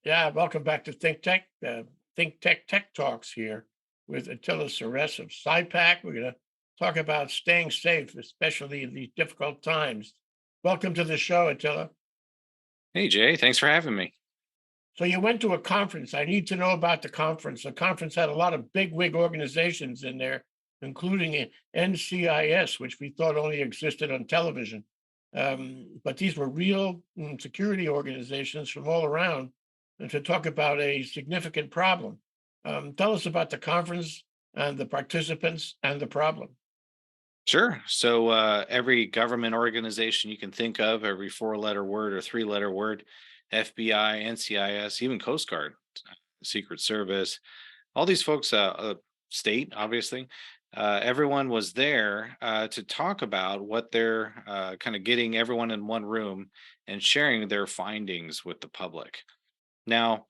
Yeah, welcome back to ThinkTech Tech Talks here with Attila Seress of SciPac. We're going to talk about staying safe, especially in these difficult times. Welcome to the show, Attila. Hey Jay, thanks for having me. So you went to a conference. I need to know about the conference. The conference had a lot of big wig organizations in there, including NCIS, which we thought only existed on television. But these were real security organizations from all around, and to talk about a significant problem. Tell us about the conference and the participants and the problem. Sure. Every government organization you can think of, every four-letter word or three-letter word, FBI, NCIS, even Coast Guard, Secret Service, all these folks, state obviously, everyone was there to talk about what they're kind of getting everyone in one room and sharing their findings with the public. Now,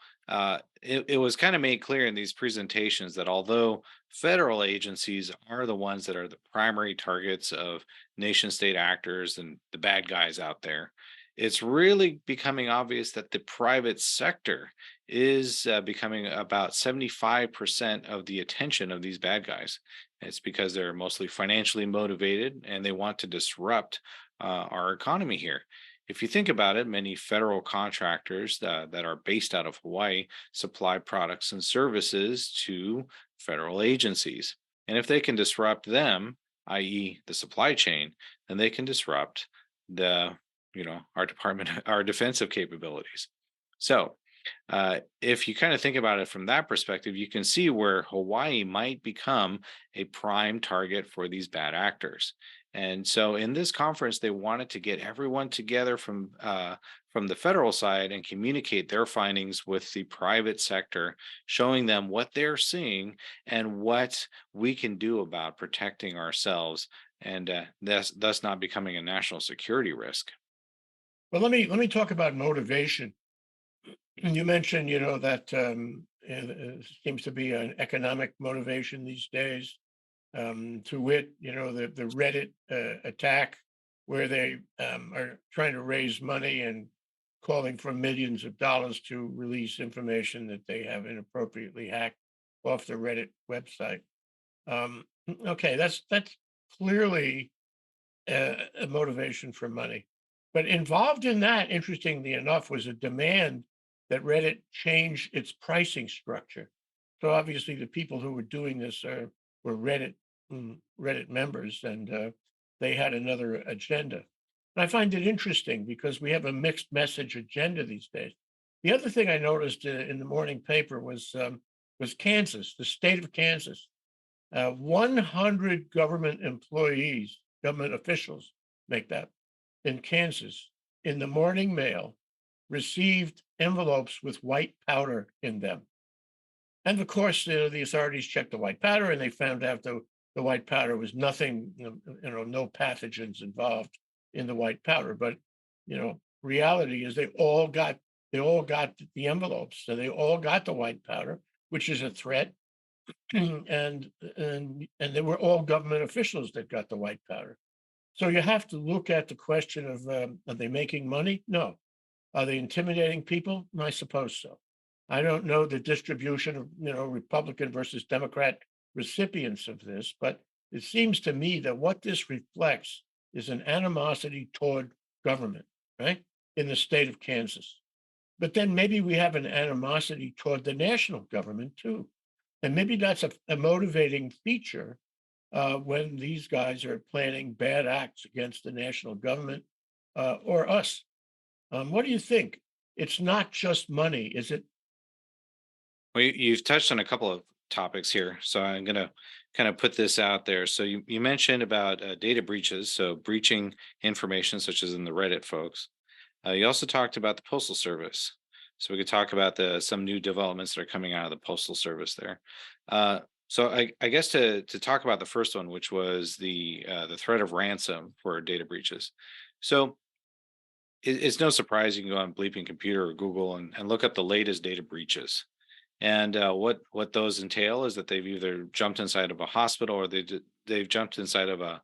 it was kind of made clear in these presentations that although federal agencies are the ones that are the primary targets of nation state actors and the bad guys out there, it's really becoming obvious that the private sector is becoming about 75% of the attention of these bad guys. It's because they're mostly financially motivated and they want to disrupt our economy here. If you think about it, many federal contractors that are based out of Hawaii supply products and services to federal agencies. And if they can disrupt them, i.e., the supply chain, then they can disrupt the, our department, our defensive capabilities. So, if you kind of think about it from that perspective, you can see where Hawaii might become a prime target for these bad actors. And so, in this conference, they wanted to get everyone together from the federal side and communicate their findings with the private sector, showing them what they're seeing and what we can do about protecting ourselves and thus not becoming a national security risk. Well, let me talk about motivation. You mentioned, that seems to be an economic motivation these days. To wit, the Reddit attack, where they are trying to raise money and calling for millions of dollars to release information that they have inappropriately hacked off the Reddit website. Okay, that's clearly a motivation for money. But involved in that, interestingly enough, was a demand that Reddit change its pricing structure. So obviously, the people who were doing this were Reddit members, and they had another agenda. And I find it interesting because we have a mixed message agenda these days. The other thing I noticed in the morning paper was Kansas, the state of Kansas. 100 government employees, government officials, make that in Kansas, in the morning mail, received envelopes with white powder in them. And of course, the authorities checked the white powder and they found out the white powder was nothing, no pathogens involved in the white powder. But reality is they all got the envelopes, so they all got the white powder, which is a threat. And they were all government officials that got the white powder. So you have to look at the question of, are they making money? No. Are they intimidating people? I suppose so. I don't know the distribution of, Republican versus Democrat recipients of this, but it seems to me that what this reflects is an animosity toward government, right? In the state of Kansas. But then maybe we have an animosity toward the national government too. And maybe that's a motivating feature when these guys are planning bad acts against the national government or us. What do you think? It's not just money, is it? Well, you've touched on a couple of topics here, so I'm going to kind of put this out there. So you mentioned about data breaches, so breaching information, such as in the Reddit folks. You also talked about the Postal Service, so we could talk about the some new developments that are coming out of the Postal Service there. I guess to talk about the first one, which was the threat of ransom for data breaches. So it's no surprise you can go on Bleeping Computer or Google and look up the latest data breaches. And what those entail is that they've either jumped inside of a hospital or they've jumped inside of a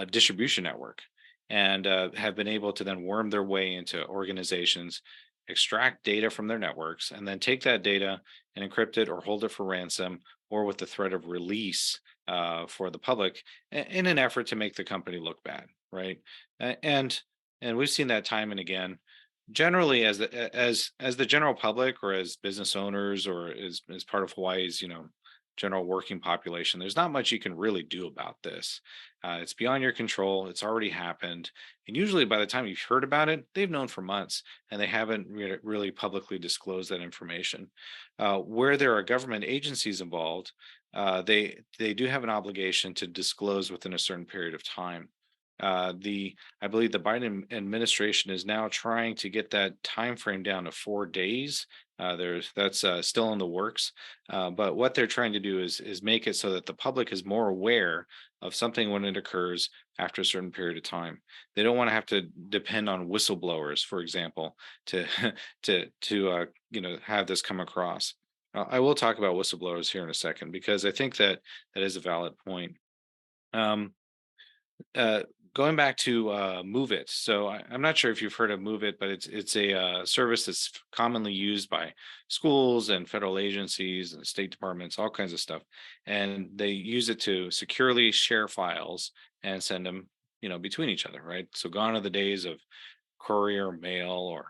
distribution network and have been able to then worm their way into organizations extract data from their networks, and then take that data and encrypt it or hold it for ransom or with the threat of release for the public in an effort to make the company look bad, right? And we've seen that time and again. Generally, as the general public or as business owners or as part of Hawaii's general working population, there's not much you can really do about this. It's beyond your control. It's already happened, and usually by the time you've heard about it, they've known for months, and they haven't really publicly disclosed that information. Where there are government agencies involved, they do have an obligation to disclose within a certain period of time. I believe the Biden administration is now trying to get that time frame down to 4 days. There's that's still in the works, but what they're trying to do is make it so that the public is more aware of something when it occurs after a certain period of time. They don't want to have to depend on whistleblowers, for example, to have this come across. I will talk about whistleblowers here in a second because I think that is a valid point. Um, uh, Going back to Move It. So I'm not sure if you've heard of Move It, but it's a service that's commonly used by schools and federal agencies and state departments, all kinds of stuff, and they use it to securely share files and send them, between each other, right? So gone are the days of courier mail or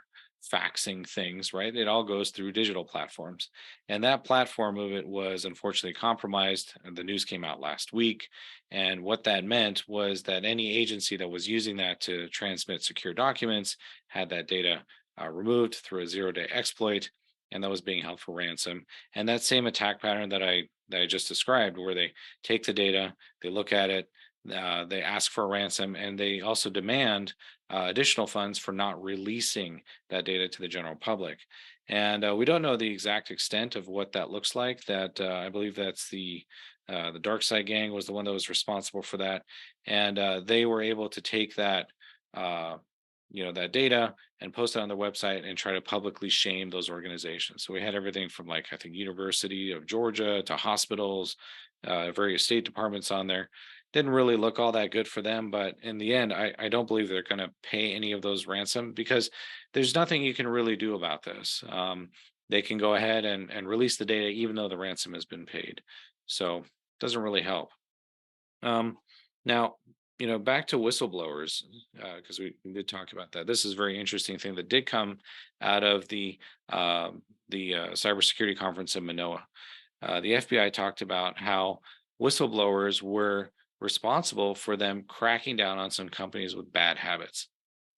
faxing things, right? It all goes through digital platforms. And that platform of it was unfortunately compromised. And the news came out last week. And what that meant was that any agency that was using that to transmit secure documents had that data removed through a zero-day exploit, and that was being held for ransom. And that same attack pattern that I just described, where they take the data, they look at it, they ask for a ransom, and they also demand additional funds for not releasing that data to the general public. And we don't know the exact extent of what that looks like. That I believe that's the Dark Side Gang was the one that was responsible for that, and they were able to take that. That data and post it on their website and try to publicly shame those organizations. So we had everything from, like, I think, University of Georgia to hospitals, various state departments on there. Didn't really look all that good for them, but in the end, I don't believe they're going to pay any of those ransom because there's nothing you can really do about this. They can go ahead and release the data even though the ransom has been paid. So it doesn't really help. Now, back to whistleblowers, because we did talk about that. This is a very interesting thing that did come out of the cybersecurity conference in Manoa. The FBI talked about how whistleblowers were responsible for them cracking down on some companies with bad habits.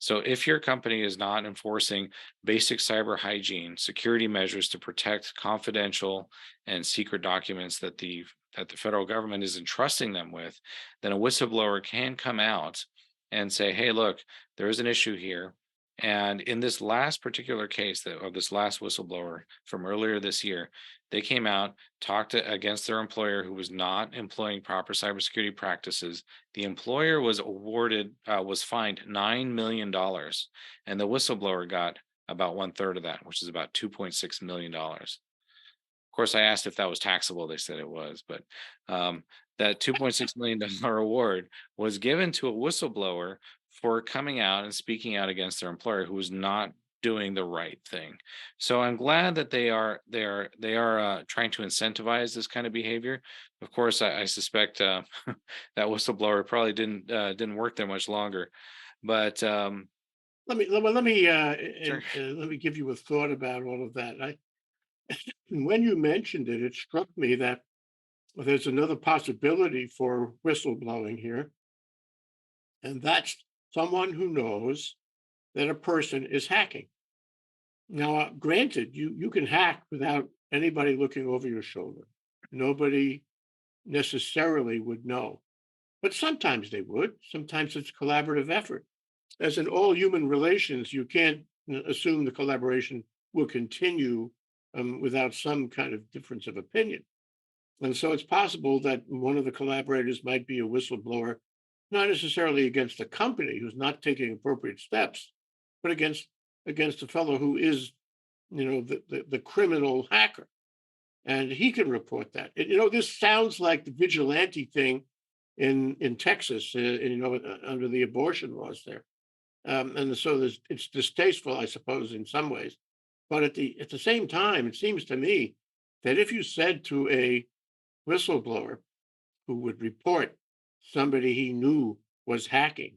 So if your company is not enforcing basic cyber hygiene, security measures to protect confidential and secret documents that the federal government is entrusting them with, then a whistleblower can come out and say, "Hey, look, there is an issue here." And in this last particular case of this last whistleblower from earlier this year, they came out, against their employer who was not employing proper cybersecurity practices. The employer was fined $9 million, and the whistleblower got about one third of that, which is about $2.6 million. Of course, I asked if that was taxable. They said it was, but that $2.6 million award was given to a whistleblower for coming out and speaking out against their employer who was not doing the right thing. So I'm glad that they are trying to incentivize this kind of behavior. Of course, I suspect that whistleblower probably didn't work there much longer, but sure. let me give you a thought about all of that. When you mentioned it, it struck me that there's another possibility for whistleblowing here, and that's someone who knows that a person is hacking. Now, granted, you can hack without anybody looking over your shoulder. Nobody necessarily would know, but sometimes they would. Sometimes it's collaborative effort. As in all human relations, you can't assume the collaboration will continue without some kind of difference of opinion. And so it's possible that one of the collaborators might be a whistleblower, not necessarily against the company who's not taking appropriate steps, but against the fellow who is, the criminal hacker. And he can report that. This sounds like the vigilante thing in Texas, under the abortion laws there. And so it's distasteful, I suppose, in some ways. But at the same time, it seems to me that if you said to a whistleblower who would report somebody he knew was hacking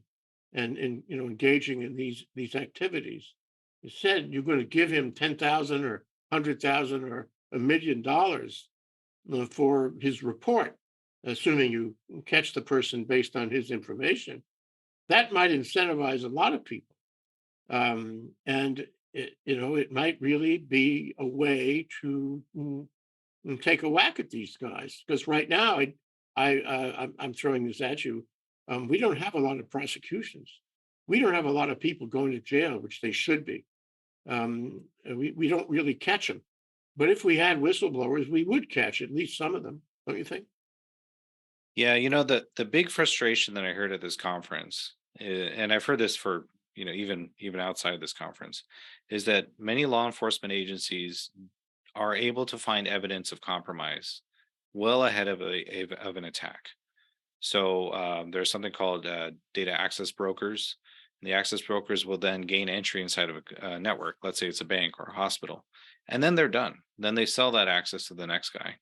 and engaging in these activities, you said you're going to give him 10,000 or 100,000 or $1 million for his report, assuming you catch the person based on his information. That might incentivize a lot of people, and it might really be a way to take a whack at these guys. Because right now, I'm throwing this at you. We don't have a lot of prosecutions. We don't have a lot of people going to jail, which they should be. We don't really catch them. But if we had whistleblowers, we would catch at least some of them, don't you think? Yeah, the big frustration that I heard at this conference, and I've heard this for even outside of this conference, is that many law enforcement agencies are able to find evidence of compromise well ahead of an attack. So there's something called data access brokers. And the access brokers will then gain entry inside of a network. Let's say it's a bank or a hospital, and then they're done. Then they sell that access to the next guy.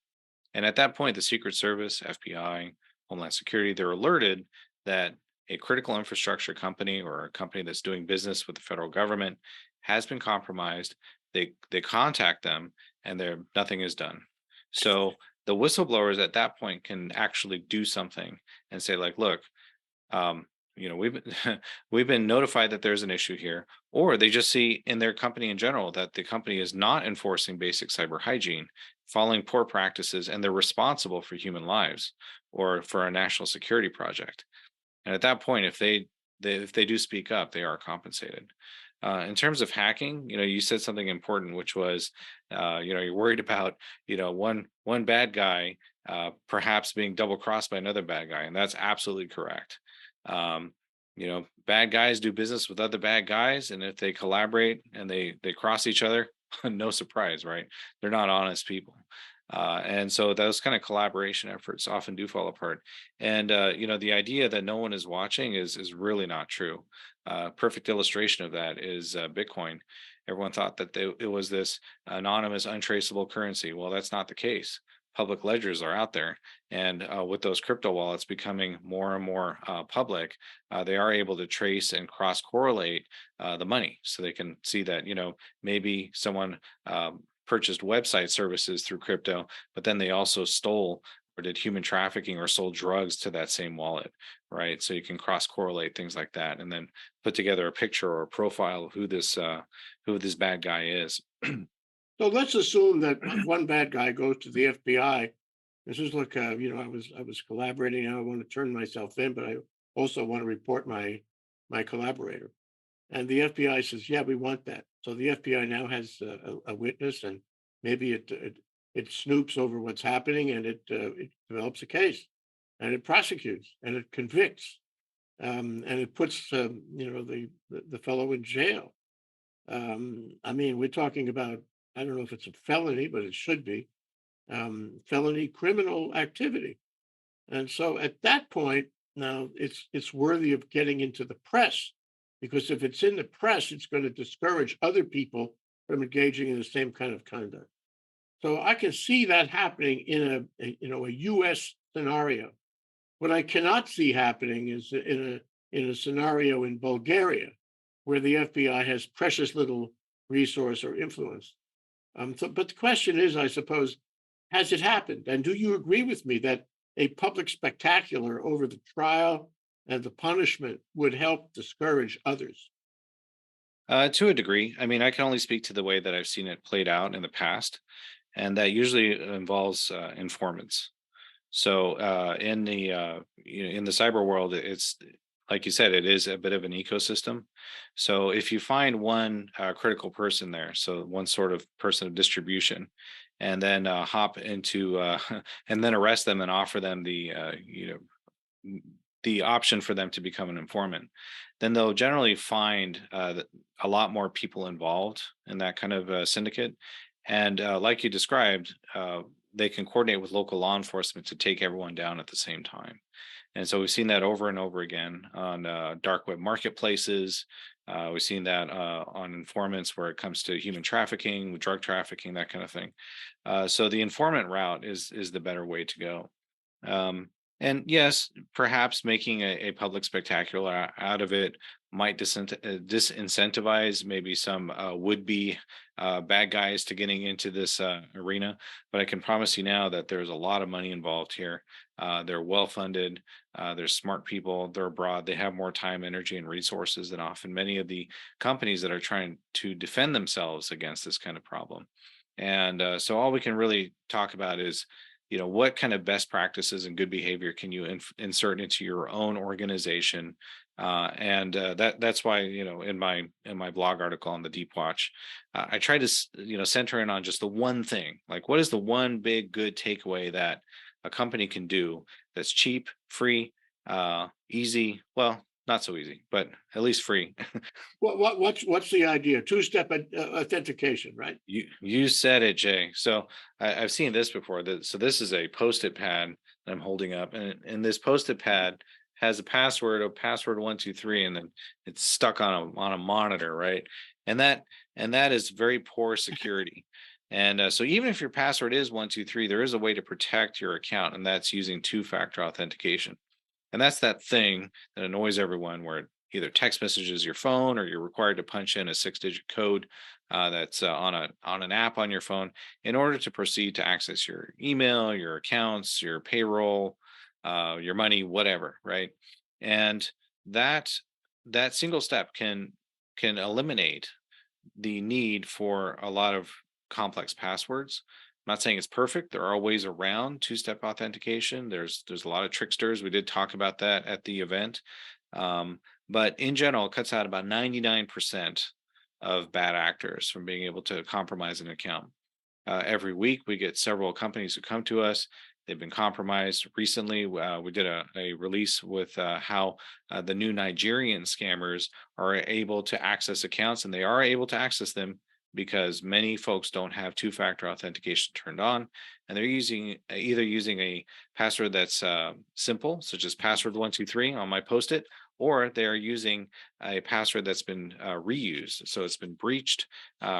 And at that point, the Secret Service, FBI, Homeland Security, they're alerted that a critical infrastructure company or a company that's doing business with the federal government has been compromised. They contact them, and nothing is done. So the whistleblowers at that point can actually do something and say, like, look, we've been, we've been notified that there's an issue here, or they just see in their company in general that the company is not enforcing basic cyber hygiene, following poor practices, and they're responsible for human lives or for a national security project. And at that point, if they do speak up, they are compensated. In terms of hacking, you said something important, which was, you're worried about, one bad guy perhaps being double crossed by another bad guy, and that's absolutely correct. Um, Bad guys do business with other bad guys, and if they collaborate and they cross each other, no surprise, right? They're not honest people. And so those kind of collaboration efforts often do fall apart. And the idea that no one is watching is really not true. Perfect illustration of that is Bitcoin. Everyone thought that it was this anonymous, untraceable currency. Well, that's not the case. Public ledgers are out there, and with those crypto wallets becoming more and more public, they are able to trace and cross correlate the money, so they can see that maybe someone purchased website services through crypto, but then they also stole or did human trafficking or sold drugs to that same wallet, right? So you can cross correlate things like that, and then put together a picture or a profile of who this bad guy is. So let's assume that one bad guy goes to the FBI. This is look, I was collaborating. I want to turn myself in, but I also want to report my collaborator. And the FBI says, "Yeah, we want that." So the FBI now has a witness, and maybe it snoops over what's happening, and it develops a case, and it prosecutes, and it convicts, and it puts the fellow in jail. I mean, we're talking about, I don't know if it's a felony, but it should be felony criminal activity. And so at that point, now it's worthy of getting into the press, because if it's in the press, it's going to discourage other people from engaging in the same kind of conduct. So I can see that happening in a U.S. scenario. What I cannot see happening is in a scenario in Bulgaria, where the FBI has precious little resource or influence. But the question is, I suppose, has it happened? And do you agree with me that a public spectacular over the trial and the punishment would help discourage others? To a degree, I mean, I can only speak to the way that I've seen it played out in the past, and that usually involves informants. So in the cyber world, it's like you said, it is a bit of an ecosystem. So if you find one critical person there, so one sort of person of distribution, and then hop into and then arrest them and offer them the option for them to become an informant, then they'll generally find a lot more people involved in that kind of syndicate. And like you described, they can coordinate with local law enforcement to take everyone down at the same time. And so we've seen that over and over again on dark web marketplaces. We've seen that on informants where it comes to human trafficking, drug trafficking, that kind of thing. So the informant route is the better way to go. Um, and yes, perhaps making a public spectacular out of it might disincentivize maybe some would-be bad guys to getting into this arena. But I can promise you now that there's a lot of money involved here. They're well-funded. They're smart people. They're abroad. They have more time, energy, and resources than often many of the companies that are trying to defend themselves against this kind of problem. And so all we can really talk about is what kind of best practices and good behavior can you insert into your own organization, and that's why in my blog article on the deep watch, I try to center in on just the one thing, like what is the one big good takeaway that a company can do that's cheap, free, easy, well, not so easy, but at least free. What's the idea? Two-step authentication, right? You said it, Jay. So I've seen this before. So this is a post-it pad that I'm holding up, and this post-it pad has a password 123, and then it's stuck on a monitor, right? And that is very poor security. And so even if your password is 123, there is a way to protect your account, and that's using two-factor authentication. And that's that thing that annoys everyone where either text messages your phone or you're required to punch in a six-digit code that's on an app on your phone in order to proceed to access your email, your accounts, your payroll, your money, whatever, right? And that that single step can eliminate the need for a lot of complex passwords. I'm not saying it's perfect. There are ways around two-step authentication. There's a lot of tricksters. We did talk about that at the event. Um, but in general, it cuts out about 99% of bad actors from being able to compromise an account. Every week, we get several companies who come to us. They've been compromised. Recently, we did a release with how the new Nigerian scammers are able to access accounts, and they are able to access them because many folks don't have two-factor authentication turned on, and they're either using a password that's simple, such as password 123 on my post-it, or they are using a password that's been reused. So it's been breached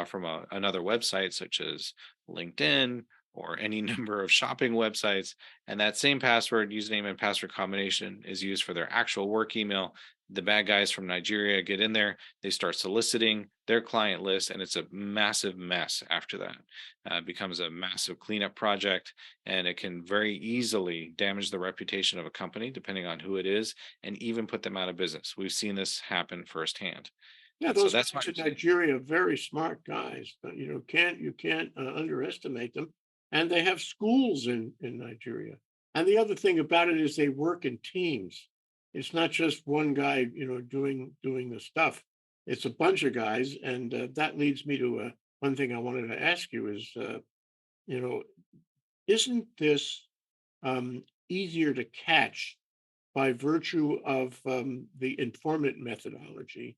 from another website, such as LinkedIn or any number of shopping websites. And that same password, username, and password combination is used for their actual work email. The bad guys from Nigeria get in there, they start soliciting their client list, and it's a massive mess after that. It becomes a massive cleanup project, and it can very easily damage the reputation of a company, depending on who it is, and even put them out of business. We've seen this happen firsthand. Yeah, And so those that's why guys in Nigeria are very smart guys, but you can't underestimate them. And they have schools in Nigeria. And the other thing about it is they work in teams. It's not just one guy, doing the stuff. It's a bunch of guys, and that leads me to one thing I wanted to ask you is, you know, isn't this easier to catch by virtue of the informant methodology?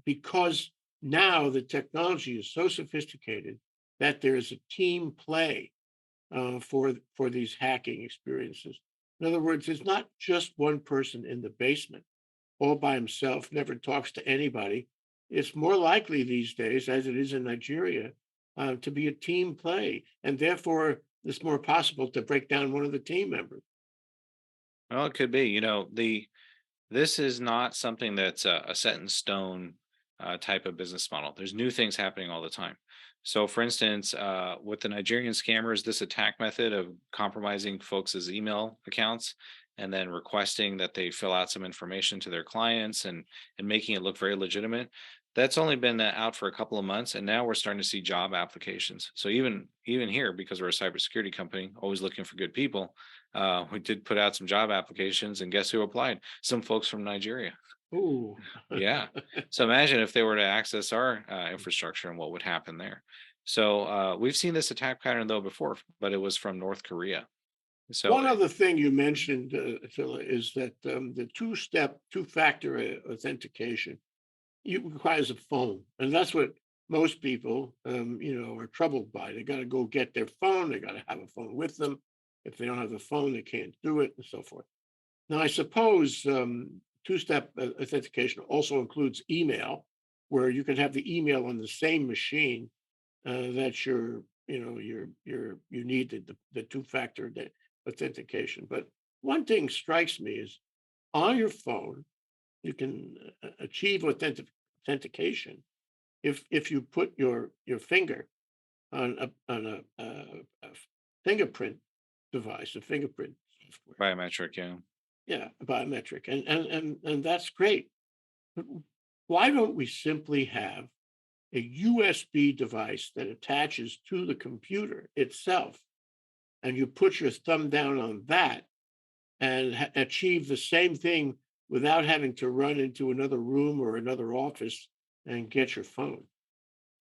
Because now the technology is so sophisticated that there's a team play for these hacking experiences. In other words, it's not just one person in the basement all by himself, never talks to anybody. It's more likely these days, as it is in Nigeria, to be a team play, and therefore it's more possible to break down one of the team members. well, it could be. This is not something that's a set in stone type of business model. There's new things happening all the time. So, for instance, with the Nigerian scammers, this attack method of compromising folks' email accounts and then requesting that they fill out some information to their clients and making it look very legitimate. That's only been out for a couple of months, and now we're starting to see job applications. So even here, because we're a cybersecurity company, always looking for good people, we did put out some job applications, and guess who applied? Some folks from Nigeria. Ooh. Yeah. So imagine if they were to access our infrastructure and what would happen there. So we've seen this attack pattern though before, but it was from North Korea. So One other thing you mentioned, Attila, is that the two-step, two-factor authentication requires a phone, and that's what most people, are troubled by. They got to go get their phone. They got to have a phone with them. If they don't have a phone, they can't do it, and so forth. Now, I suppose two-step authentication also includes email, where you can have the email on the same machine that you need the two-factor authentication. But one thing strikes me is on your phone, you can achieve authentication if you put your finger on a fingerprint device, a fingerprint software. Biometric, yeah. Yeah, biometric, and that's great. But why don't we simply have a USB device that attaches to the computer itself, and you put your thumb down on that and achieve the same thing without having to run into another room or another office and get your phone?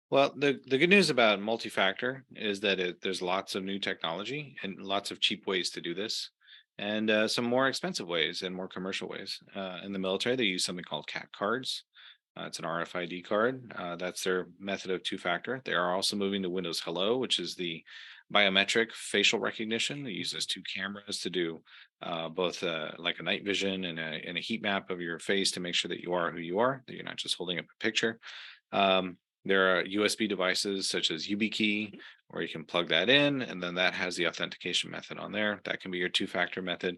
Well, the good news about multi-factor is that there's lots of new technology and lots of cheap ways to do this, and some more expensive ways and more commercial ways. In the military, they use something called CAT cards. It's an RFID card. That's their method of two-factor. They are also moving to Windows Hello, which is the biometric facial recognition. It uses two cameras to do both like a night vision and a heat map of your face to make sure that you are who you are, that you're not just holding up a picture. There are USB devices such as YubiKey, where you can plug that in, and then that has the authentication method on there. That can be your two-factor method.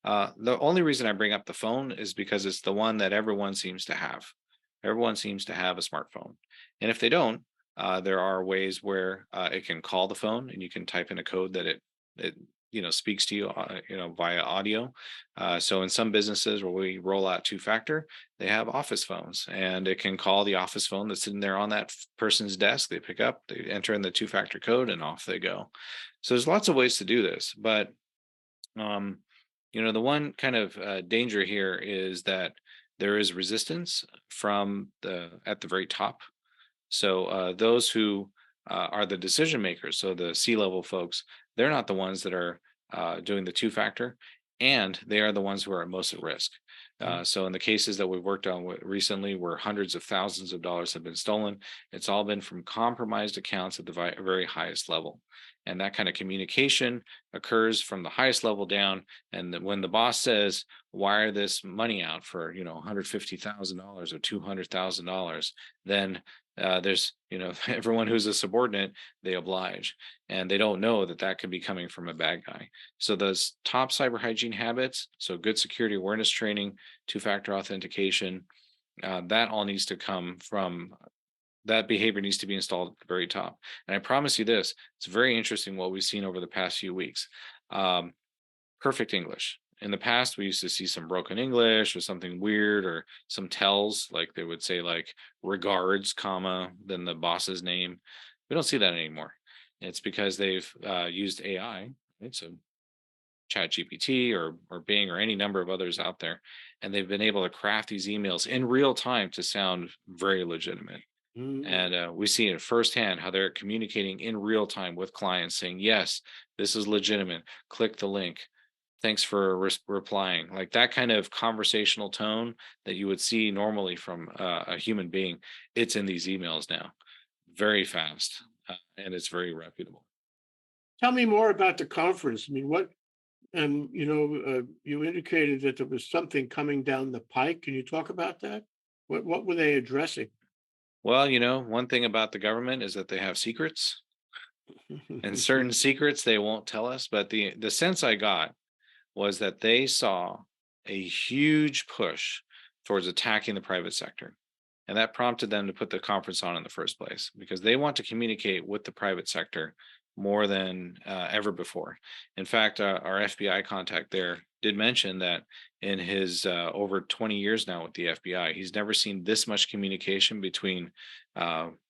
The only reason I bring up the phone is because it's the one that everyone seems to have. Everyone seems to have a smartphone, and if they don't, there are ways where it can call the phone, and you can type in a code that it speaks to you via audio. So in some businesses where we roll out two-factor, they have office phones, and it can call the office phone that's sitting there on that person's desk. They pick up, they enter in the two-factor code, and off they go. So there's lots of ways to do this, but um, the one kind of danger here is that there is resistance from the at the very top. So those who are the decision makers, so the C-level folks, they're not the ones that are doing the two-factor, and they are the ones who are most at risk. Mm. So in the cases that we've worked on recently, where hundreds of thousands of dollars have been stolen, it's all been from compromised accounts at the very highest level. And that kind of communication occurs from the highest level down. And when the boss says, "Wire this money out for $150,000 or $200,000," then there's everyone who's a subordinate, they oblige, and they don't know that that could be coming from a bad guy. So those top cyber hygiene habits, so good security awareness training, two-factor authentication, that all needs to come from that behavior needs to be installed at the very top. And I promise you this, it's very interesting what we've seen over the past few weeks. Um, Perfect English. In the past, we used to see some broken English or something weird or some tells, like they would say like regards, comma, then the boss's name. We don't see that anymore. It's because they've used AI, right? So Chat GPT or Bing or any number of others out there, and they've been able to craft these emails in real time to sound very legitimate. Mm. And we see it firsthand how they're communicating in real time with clients saying, yes, this is legitimate. Click the link. Thanks for replying. Like that kind of conversational tone that you would see normally from a human being, it's in these emails now, very fast, and it's very reputable. Tell me more about the conference. I mean, you indicated that there was something coming down the pike. Can you talk about that? What were they addressing? Well, one thing about the government is that they have secrets, and certain secrets they won't tell us. But the sense I got was that they saw a huge push towards attacking the private sector. And that prompted them to put the conference on in the first place because they want to communicate with the private sector more than ever before. In fact, our FBI contact there did mention that in his over 20 years now with the FBI, he's never seen this much communication between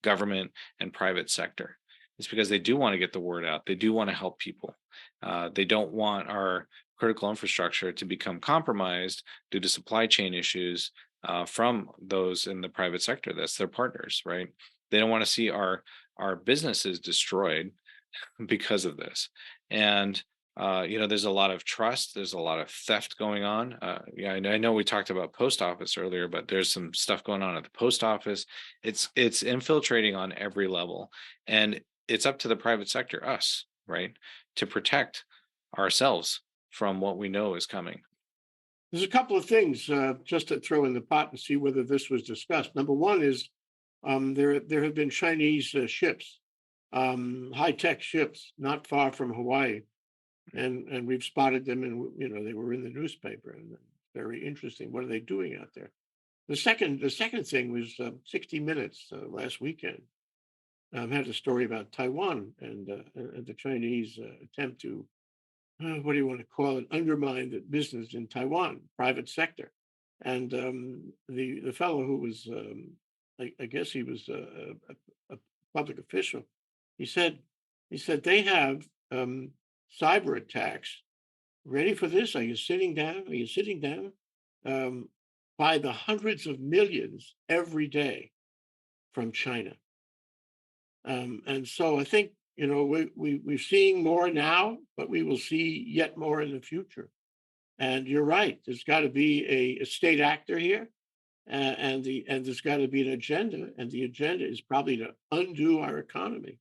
government and private sector. It's because they do want to get the word out. They do want to help people. They don't want our critical infrastructure to become compromised due to supply chain issues from those in the private sector. That's their partners, right? They don't want to see our businesses destroyed because of this. And there's a lot of trust. There's a lot of theft going on. Yeah, I know we talked about post office earlier, but there's some stuff going on at the post office. It's infiltrating on every level, and it's up to the private sector, us, right, to protect ourselves from what we know is coming. There's a couple of things just to throw in the pot and see whether this was discussed. Number one is There have been Chinese ships, high-tech ships, not far from Hawaii, and we've spotted them, and they were in the newspaper, and very interesting. What are they doing out there? The second thing was 60 Minutes last weekend had a story about Taiwan and the Chinese attempt to what do you want to call it, undermine the business in Taiwan, private sector. And the fellow who was, I guess he was a public official, he said, they have cyber attacks. Ready for this? Are you sitting down? Are you sitting down? Um, by the hundreds of millions every day from China. And so I think, we're seeing more now, but we will see yet more in the future. And you're right. There's got to be a state actor here, and there's got to be an agenda, and the agenda is probably to undo our economy.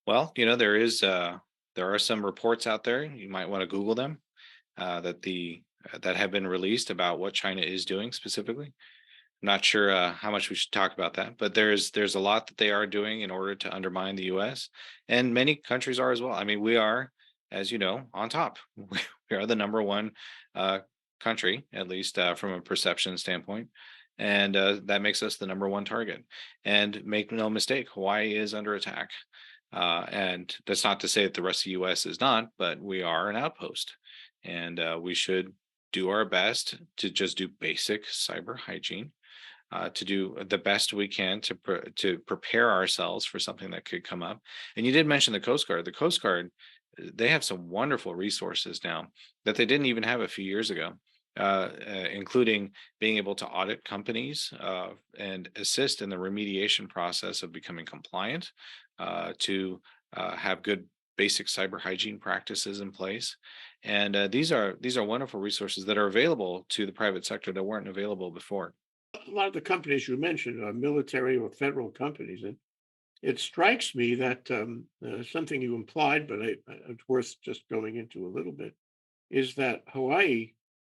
Well, there are some reports out there. You might want to Google them that have been released about what China is doing specifically. I'm not sure how much we should talk about that, but there's a lot that they are doing in order to undermine the U.S. and many countries are as well. I mean, we are, as you know, on top. We are the number one uh, country, at least from a perception standpoint, and that makes us the number one target. And make no mistake, Hawaii is under attack. And that's not to say that the rest of the U.S. is not, but we are an outpost, and we should do our best to just do basic cyber hygiene, to do the best we can to prepare ourselves for something that could come up. And you did mention the Coast Guard. The Coast Guard, they have some wonderful resources now that they didn't even have a few years ago, including being able to audit companies and assist in the remediation process of becoming compliant, to have good basic cyber hygiene practices in place. And these are wonderful resources that are available to the private sector that weren't available before. A lot of the companies you mentioned are military or federal companies, and it strikes me that something you implied, but it's worth just going into a little bit, is that Hawaii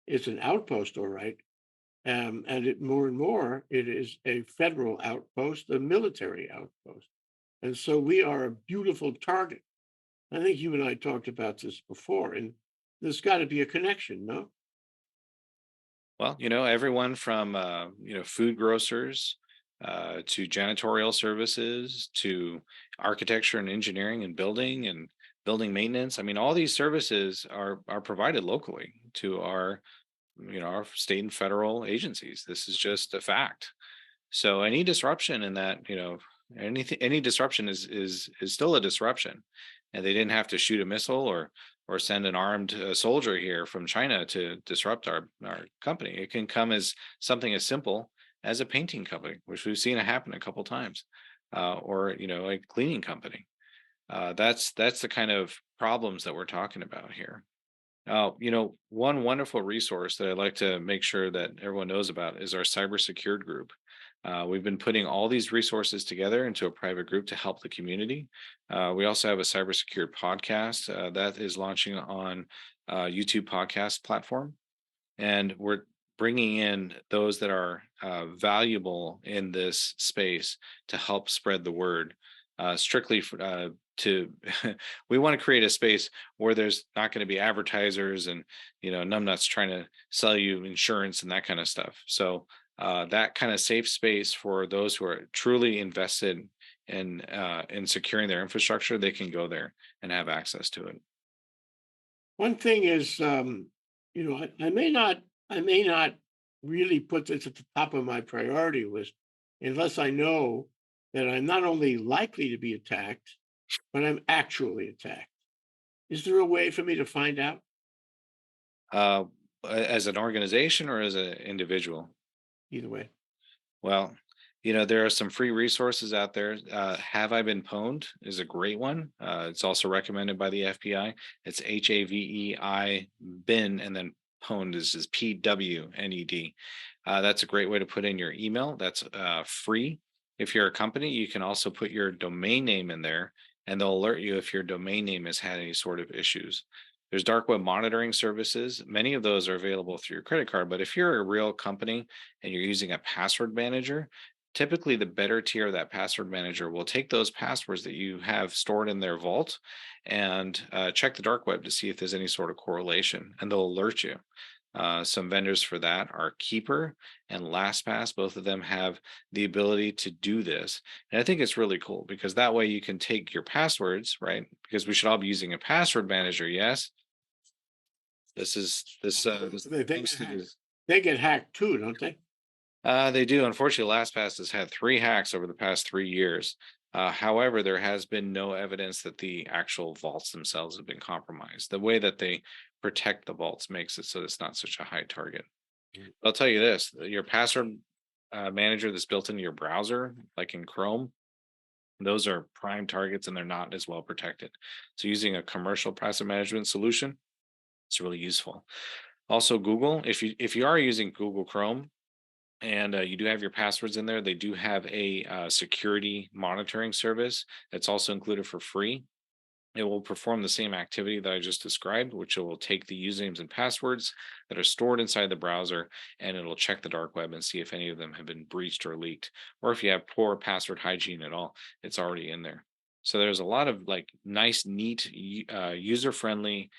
is an outpost, all right, and it more and more it is a federal outpost, a military outpost, and so we are a beautiful target. I think you and I talked about this before, and there's got to be a connection, no? Well, everyone from food grocers to janitorial services to architecture and engineering and building maintenance. I mean, all these services are provided locally to our state and federal agencies. This is just a fact. So any disruption in that, any disruption is still a disruption. And they didn't have to shoot a missile or send an armed soldier here from China to disrupt our company. It can come as something as simple as a painting company, which we've seen it happen a couple times, or a cleaning company. That's the kind of problems that we're talking about here. One wonderful resource that I'd like to make sure that everyone knows about is our cybersecurity group. We've been putting all these resources together into a private group to help the community. We also have a cybersecurity podcast that is launching on YouTube podcast platform, and we're bringing in those that are valuable in this space to help spread the word. Strictly to we want to create a space where there's not going to be advertisers and numbnuts trying to sell you insurance and that kind of stuff. So that kind of safe space for those who are truly invested in securing their infrastructure, they can go there and have access to it. One thing is, I may not really put this at the top of my priority list unless I know that I'm not only likely to be attacked, but I'm actually attacked. Is there a way for me to find out? Uh, as an organization or as an individual? Either way. Well, there are some free resources out there. Have I been pwned is a great one. It's also recommended by the FBI. It's HAVEI bin, and then pwned is just PWNED. That's a great way to put in your email. That's free. If you're a company, you can also put your domain name in there, and they'll alert you if your domain name has had any sort of issues. There's dark web monitoring services. Many of those are available through your credit card. But if you're a real company and you're using a password manager, typically the better tier of that password manager will take those passwords that you have stored in their vault and check the dark web to see if there's any sort of correlation, and they'll alert you. Some vendors for that are Keeper and LastPass. Both of them have the ability to do this. And I think it's really cool because that way you can take your passwords, right? Because we should all be using a password manager, yes? This They thanks get to hacked. this. They get hacked too, don't they? They do. Unfortunately, LastPass has had 3 hacks over the past 3 years. However, there has been no evidence that the actual vaults themselves have been compromised. The way that they protect the vaults makes it so it's not such a high target. Mm. I'll tell you this: your password manager that's built into your browser, like in Chrome, those are prime targets and they're not as well protected. So, using a commercial password management solution, it's really useful. Also, Google, if you are using Google Chrome, and you do have your passwords in there, they do have a security monitoring service that's also included for free. It will perform the same activity that I just described, which it will take the usernames and passwords that are stored inside the browser, and it'll check the dark web and see if any of them have been breached or leaked, or if you have poor password hygiene at all, it's already in there. So there's a lot of like nice, neat, user friendly,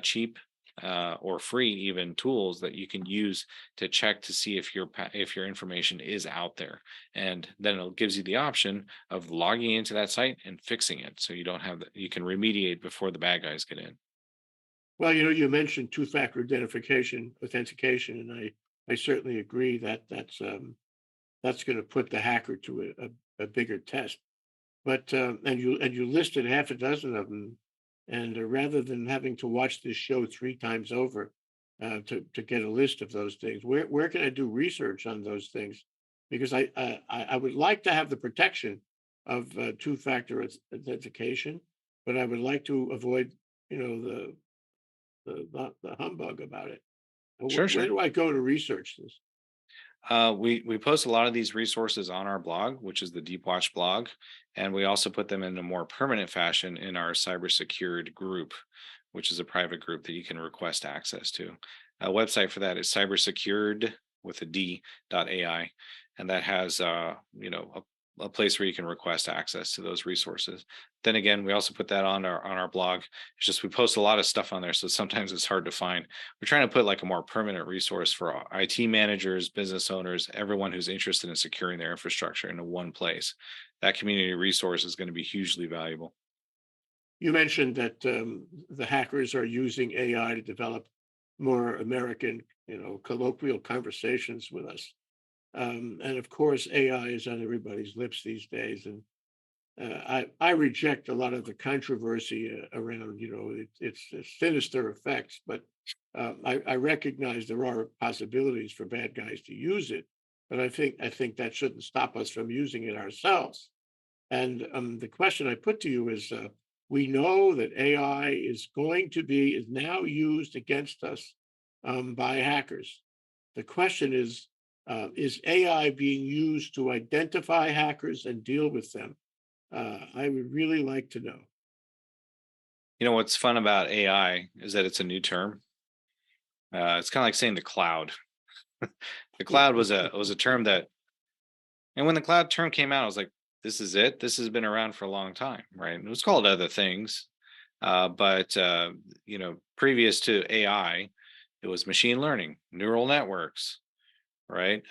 cheap, or free even tools that you can use to check to see if if your information is out there, and then it gives you the option of logging into that site and fixing it, so you don't have you can remediate before the bad guys get in. Well, you mentioned two-factor identification, authentication, and I certainly agree that that's going to put the hacker to a bigger test. But and you listed half a dozen of them, and rather than having to watch this show 3 times over to get a list of those things, where can I do research on those things? Because I would like to have the protection of two-factor authentication, but I would like to avoid the humbug about it. Sure, Where sure. do I go to research this? We post a lot of these resources on our blog, which is the Deep Watch blog, and we also put them in a more permanent fashion in our cybersecurity group, which is a private group that you can request access to. A website for that is cybersecured with a D.ai, and that has a place where you can request access to those resources. Then again, we also put that on our blog. It's just we post a lot of stuff on there, so sometimes it's hard to find. We're trying to put like a more permanent resource for IT managers, business owners, everyone who's interested in securing their infrastructure into one place. That community resource is going to be hugely valuable. You mentioned that the hackers are using AI to develop more American, colloquial conversations with us. And of course, AI is on everybody's lips these days, and I reject a lot of the controversy around, its sinister effects. But I recognize there are possibilities for bad guys to use it, but I think that shouldn't stop us from using it ourselves. And the question I put to you is: we know that AI is now used against us by hackers. The question is AI being used to identify hackers and deal with them? I would really like to know. You know what's fun about AI is that it's a new term. It's kind of like saying the cloud. The cloud was a term that, and when the cloud term came out, I was like, this is it. This has been around for a long time, right? It was called other things, but previous to AI, it was machine learning, neural networks, right?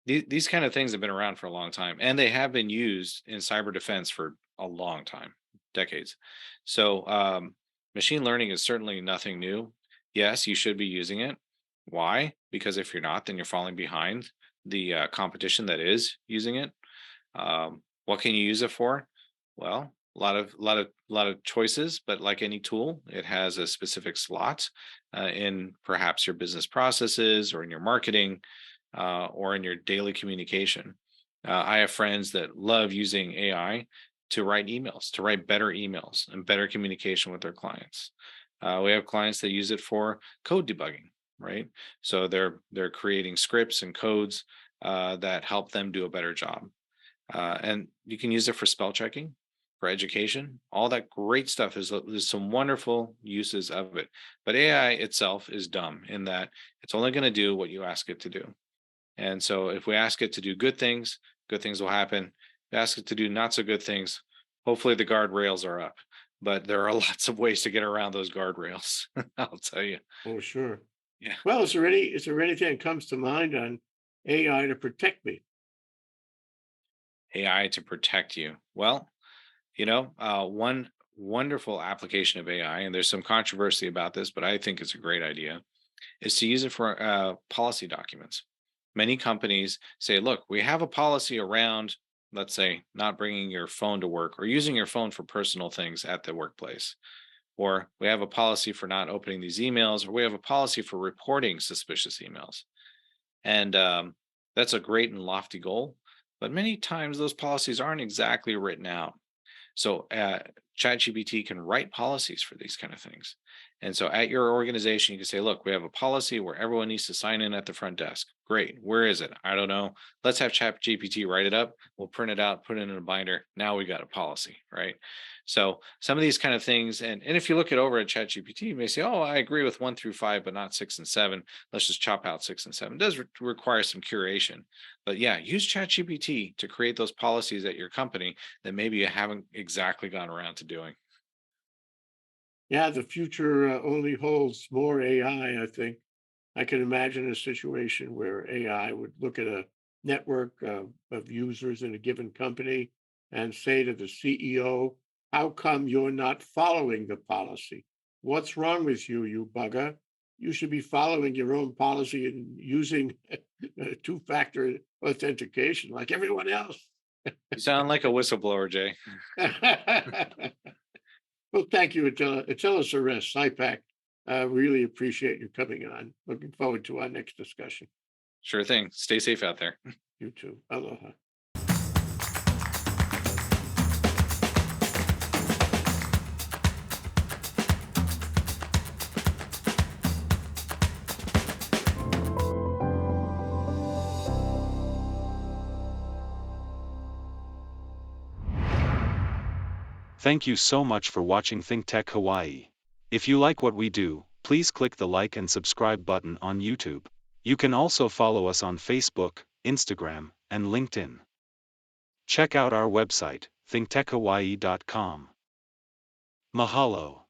These kind of things have been around for a long time, and they have been used in cyber defense for a long time, decades. So, machine learning is certainly nothing new. Yes, you should be using it. Why? Because if you're not, then you're falling behind the competition that is using it. What can you use it for? Well, a lot of choices, but like any tool, it has a specific slot in perhaps your business processes or in your marketing or in your daily communication. I have friends that love using AI to write emails, to write better emails and better communication with their clients. We have clients that use it for code debugging, right? So they're creating scripts and codes that help them do a better job. And you can use it for spell checking, for education, all that great stuff there's some wonderful uses of it. But AI itself is dumb in that it's only going to do what you ask it to do. And so if we ask it to do good things will happen. If we ask it to do not so good things, hopefully the guardrails are up. But there are lots of ways to get around those guardrails. I'll tell you. Oh, sure. Yeah. Well, is there anything that comes to mind on AI to protect me? AI to protect you. Well, one wonderful application of AI, and there's some controversy about this, but I think it's a great idea, is to use it for policy documents. Many companies say, look, we have a policy around, let's say, not bringing your phone to work or using your phone for personal things at the workplace. Or we have a policy for not opening these emails, or we have a policy for reporting suspicious emails. And that's a great and lofty goal. But many times those policies aren't exactly written out. So ChatGPT can write policies for these kind of things. And so at your organization, you can say, look, we have a policy where everyone needs to sign in at the front desk. Great. Where is it? I don't know. Let's have ChatGPT write it up. We'll print it out, put it in a binder. Now we got a policy, right? So some of these kind of things, and if you look it over at ChatGPT, you may say, oh, I agree with 1 through 5, but not 6 and 7. Let's just chop out 6 and 7. It does require some curation. But yeah, use ChatGPT to create those policies at your company that maybe you haven't exactly gone around to doing. Yeah, the future only holds more AI, I think. I can imagine a situation where AI would look at a network of users in a given company and say to the CEO, how come you're not following the policy? What's wrong with you, you bugger? You should be following your own policy and using two-factor authentication like everyone else. You sound like a whistleblower, Jay. Well, thank you, Attila Seress, SIPAC. Really appreciate you coming on. Looking forward to our next discussion. Sure thing. Stay safe out there. You too. Aloha. Thank you so much for watching ThinkTech Hawaii. If you like what we do, please click the like and subscribe button on YouTube. You can also follow us on Facebook, Instagram, and LinkedIn. Check out our website, thinktechhawaii.com. Mahalo.